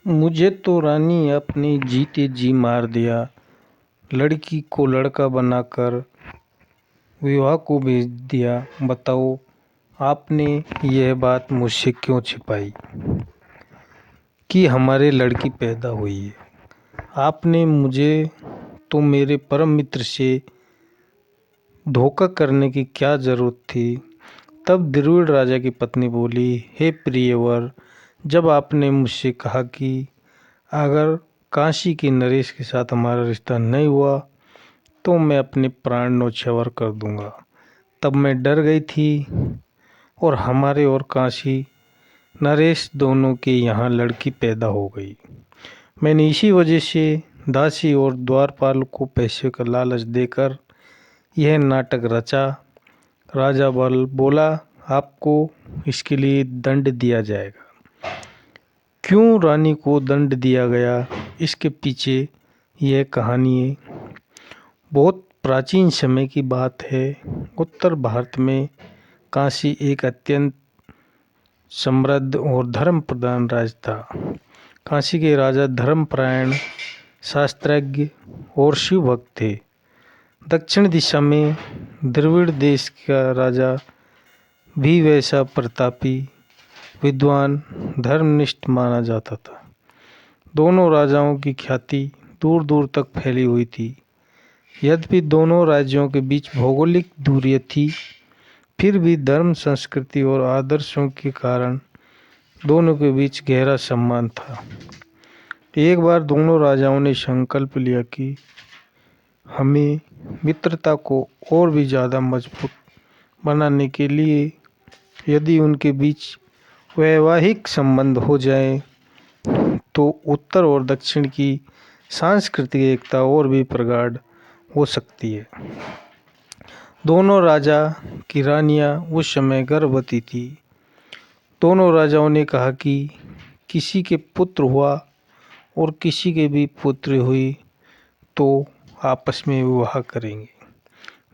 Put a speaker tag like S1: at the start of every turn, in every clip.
S1: मुझे तो रानी अपने जीते जी मार दिया। लड़की को लड़का बनाकर विवाह को भेज दिया। बताओ, आपने यह बात मुझसे क्यों छिपाई कि हमारे लड़की पैदा हुई है? आपने मुझे तो मेरे परम मित्र से धोखा करने की क्या जरूरत थी? तब द्रविड़ राजा की पत्नी बोली, हे प्रियवर, जब आपने मुझसे कहा कि अगर काशी के नरेश के साथ हमारा रिश्ता नहीं हुआ तो मैं अपने प्राण न्योछावर कर दूंगा, तब मैं डर गई थी और हमारे और काशी नरेश दोनों के यहाँ लड़की पैदा हो गई। मैंने इसी वजह से दासी और द्वारपाल को पैसे का लालच देकर यह नाटक रचा। राजा बल बोला, आपको इसके लिए दंड दिया जाएगा। क्यों रानी को दंड दिया गया, इसके पीछे यह कहानी है। बहुत प्राचीन समय की बात है। उत्तर भारत में काशी एक अत्यंत समृद्ध और धर्म प्रधान राज्य था। काशी के राजा धर्मपरायण, शास्त्रज्ञ और शिव भक्त थे। दक्षिण दिशा में द्रविड़ देश का राजा भी वैसा प्रतापी, विद्वान, धर्मनिष्ठ माना जाता था। दोनों राजाओं की ख्याति दूर दूर तक फैली हुई थी। यद्यपि दोनों राज्यों के बीच भौगोलिक दूरियां थी, फिर भी धर्म, संस्कृति और आदर्शों के कारण दोनों के बीच गहरा सम्मान था। एक बार दोनों राजाओं ने संकल्प लिया कि हमें मित्रता को और भी ज़्यादा मजबूत बनाने के लिए यदि उनके बीच वैवाहिक संबंध हो जाए तो उत्तर और दक्षिण की सांस्कृतिक एकता और भी प्रगाढ़ हो सकती है। दोनों राजा की रानियां उस समय गर्भवती थी। दोनों राजाओं ने कहा कि किसी के पुत्र हुआ और किसी के भी पुत्री हुई तो आपस में विवाह करेंगे।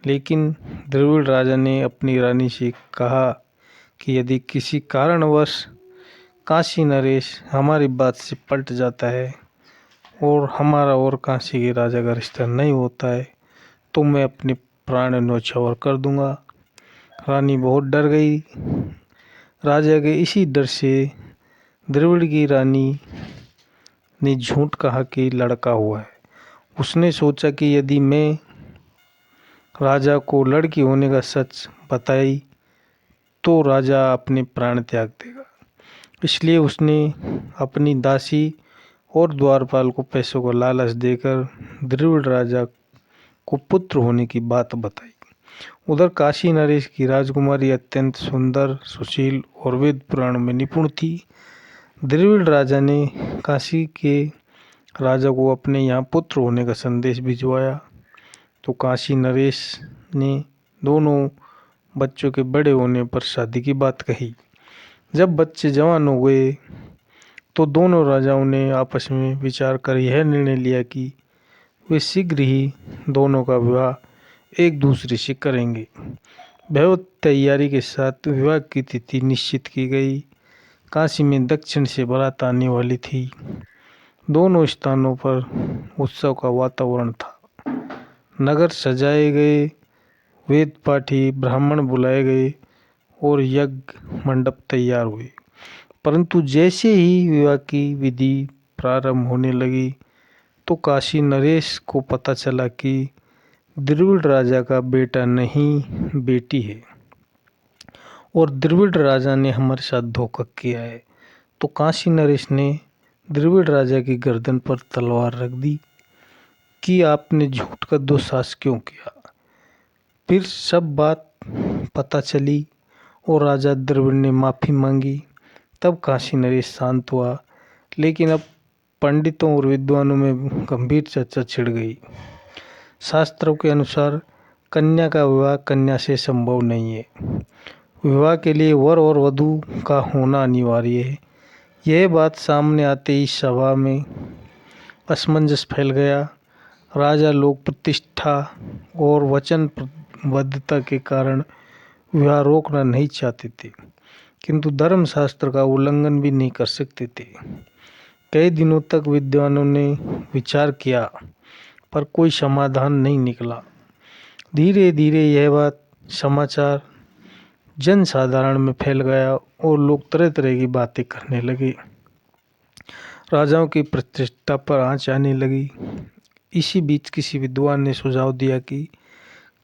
S1: लेकिन द्रविड़ राजा ने अपनी रानी से कहा कि यदि किसी कारणवश काशी नरेश हमारी बात से पलट जाता है और हमारा और काशी के राजा का रिश्ता नहीं होता है तो मैं अपने प्राण न्योछावर कर दूंगा। रानी बहुत डर गई। राजा के इसी डर से द्रविड़ की रानी ने झूठ कहा कि लड़का हुआ है। उसने सोचा कि यदि मैं राजा को लड़की होने का सच बताई तो राजा अपने प्राण त्याग देगा। इसलिए उसने अपनी दासी और द्वारपाल को पैसों का लालच देकर द्रविड़ राजा को पुत्र होने की बात बताई। उधर काशी नरेश की राजकुमारी अत्यंत सुंदर, सुशील और वेद पुराण में निपुण थी। द्रविड़ राजा ने काशी के राजा को अपने यहाँ पुत्र होने का संदेश भिजवाया तो काशी नरेश ने दोनों बच्चों के बड़े होने पर शादी की बात कही। जब बच्चे जवान हो गए तो दोनों राजाओं ने आपस में विचार कर यह निर्णय लिया कि वे शीघ्र ही दोनों का विवाह एक दूसरे से करेंगे। बहुत तैयारी के साथ विवाह की तिथि निश्चित की गई। काशी में दक्षिण से बारात आने वाली थी। दोनों स्थानों पर उत्सव का वातावरण था। नगर सजाए गए, वेद पाठी ब्राह्मण बुलाए गए और यज्ञ मंडप तैयार हुए। परंतु जैसे ही विवाह की विधि प्रारंभ होने लगी तो काशी नरेश को पता चला कि द्रविड़ राजा का बेटा नहीं, बेटी है और द्रविड़ राजा ने हमारे साथ धोखा किया है। तो काशी नरेश ने द्रविड़ राजा की गर्दन पर तलवार रख दी कि आपने झूठ का दुस्साहस क्यों किया। फिर सब बात पता चली और राजा द्रविड़ ने माफ़ी मांगी। तब काशी नरेश शांत हुआ। लेकिन अब पंडितों और विद्वानों में गंभीर चर्चा छिड़ गई। शास्त्रों के अनुसार कन्या का विवाह कन्या से संभव नहीं है। विवाह के लिए वर और वधू का होना अनिवार्य है। यह बात सामने आते ही सभा में असमंजस फैल गया। राजा लोग प्रतिष्ठा और वचनबद्धता के कारण विवाह रोकना नहीं चाहते थे, किंतु धर्मशास्त्र का उल्लंघन भी नहीं कर सकते थे। कई दिनों तक विद्वानों ने विचार किया पर कोई समाधान नहीं निकला। धीरे धीरे यह बात समाचार जन साधारण में फैल गया और लोग तरह तरह की बातें करने लगे। राजाओं की प्रतिष्ठा पर आंच आने लगी। इसी बीच किसी विद्वान ने सुझाव दिया कि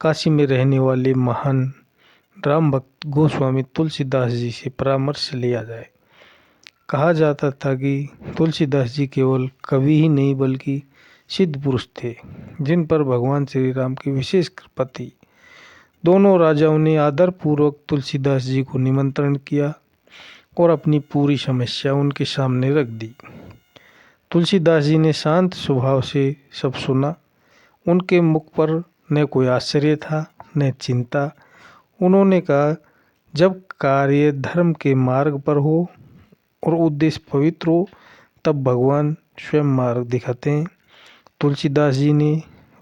S1: काशी में रहने वाले महान राम भक्त गोस्वामी तुलसीदास जी से परामर्श लिया जाए। कहा जाता था कि तुलसीदास जी केवल कवि ही नहीं बल्कि सिद्ध पुरुष थे जिन पर भगवान श्री राम की विशेष कृपा थी। दोनों राजाओं ने आदरपूर्वक तुलसीदास जी को निमंत्रण किया और अपनी पूरी समस्या उनके सामने रख दी। तुलसीदास जी ने शांत स्वभाव से सब सुना। उनके मुख पर न कोई आश्चर्य था न चिंता। उन्होंने कहा, जब कार्य धर्म के मार्ग पर हो और उद्देश्य पवित्र हो तब भगवान स्वयं मार्ग दिखाते हैं। तुलसीदास जी ने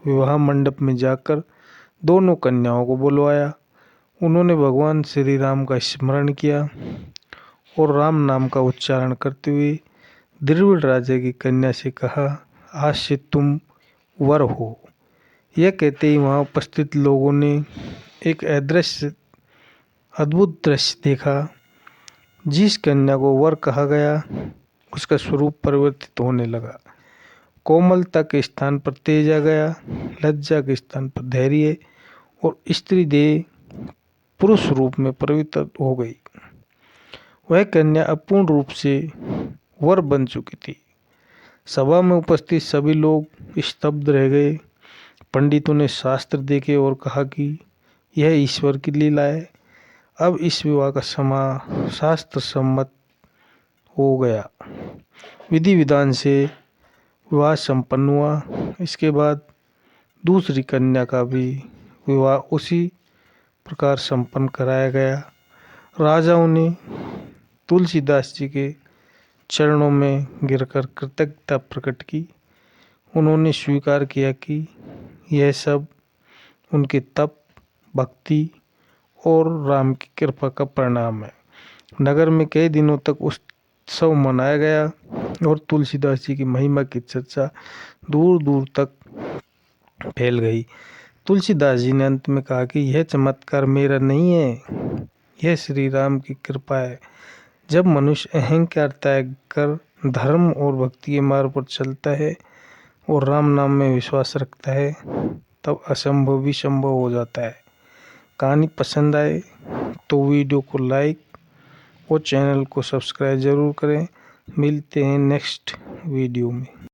S1: विवाह मंडप में जाकर दोनों कन्याओं को बुलवाया। उन्होंने भगवान श्री राम का स्मरण किया और राम नाम का उच्चारण करते हुए द्रविड़ राजा की कन्या से कहा, आज से तुम वर हो। यह कहते ही वहाँ उपस्थित लोगों ने एक अद्भुत दृश्य देखा। जिस कन्या को वर कहा गया उसका स्वरूप परिवर्तित होने लगा। कोमलता के स्थान पर तेज आ गया, लज्जा के स्थान पर धैर्य और स्त्री देह पुरुष रूप में परिवर्तित हो गई। वह कन्या अपूर्ण रूप से वर बन चुकी थी। सभा में उपस्थित सभी लोग स्तब्ध रह गए। पंडितों ने शास्त्र देखे और कहा कि यह ईश्वर की लीला है। अब इस विवाह का समय शास्त्र सम्मत हो गया। विधि विधान से विवाह संपन्न हुआ। इसके बाद दूसरी कन्या का भी विवाह उसी प्रकार संपन्न कराया गया। राजाओं ने तुलसीदास जी के चरणों में गिरकर कृतज्ञता प्रकट की। उन्होंने स्वीकार किया कि यह सब उनके तप, भक्ति और राम की कृपा का परिणाम है। नगर में कई दिनों तक उत्सव मनाया गया और तुलसीदास जी की महिमा की चर्चा दूर दूर तक फैल गई। तुलसीदास जी ने अंत में कहा कि यह चमत्कार मेरा नहीं है, यह श्री राम की कृपा है। जब मनुष्य अहंकार त्याग कर धर्म और भक्ति के मार्ग पर चलता है और राम नाम में विश्वास रखता है तब असंभव भी संभव हो जाता है। कहानी पसंद आए तो वीडियो को लाइक और चैनल को सब्सक्राइब ज़रूर करें। मिलते हैं नेक्स्ट वीडियो में।